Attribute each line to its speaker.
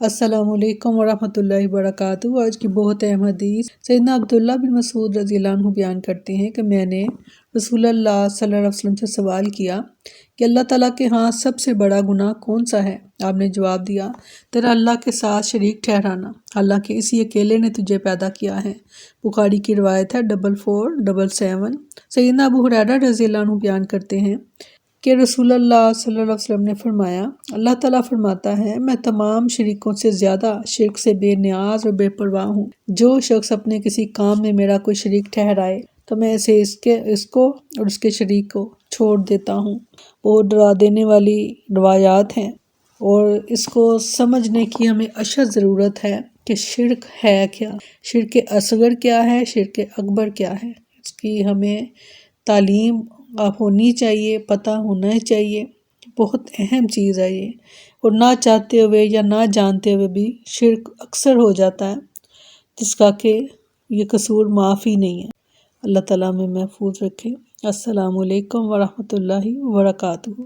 Speaker 1: السلام علیکم ورحمۃ اللہ وبرکاتہ۔ آج کی بہت اہم حدیث سیدنا عبداللہ بن مسعود رضی اللہ عنہ بیان کرتے ہیں کہ میں نے رسول اللہ صلی اللہ علیہ وسلم سے سوال کیا کہ اللہ تعالیٰ کے ہاں سب سے بڑا گناہ کون سا ہے؟ آپ نے جواب دیا، تیرا اللہ کے ساتھ شریک ٹھہرانا، حالانکہ اسی اکیلے نے تجھے پیدا کیا ہے۔ بخاری کی روایت ہے 4477۔ سیدنا ابو ہریرہ رضی اللہ عنہ بیان کرتے ہیں کہ رسول اللہ صلی اللہ علیہ وسلم نے فرمایا، اللہ تعالیٰ فرماتا ہے، میں تمام شریکوں سے زیادہ شرک سے بے نیاز اور بے پرواہ ہوں۔ جو شخص اپنے کسی کام میں میرا کوئی شریک ٹھہرائے تو میں اس کو اور اس کے شریک کو چھوڑ دیتا ہوں۔ وہ ڈرا دینے والی روایات ہیں اور اس کو سمجھنے کی ہمیں اشد ضرورت ہے کہ شرک ہے کیا، شرک اصغر کیا ہے، شرک اکبر کیا ہے۔ اس کی ہمیں تعلیم ہونی چاہیے، پتہ ہونا چاہیے، بہت اہم چیز ہے یہ، اور نہ چاہتے ہوئے یا نہ جانتے ہوئے بھی شرک اکثر ہو جاتا ہے، جس کا کہ یہ قصور معاف ہی نہیں ہے۔ اللہ تعالیٰ ہمیں محفوظ رکھے۔ السلام علیکم ورحمۃ اللہ وبرکاتہ۔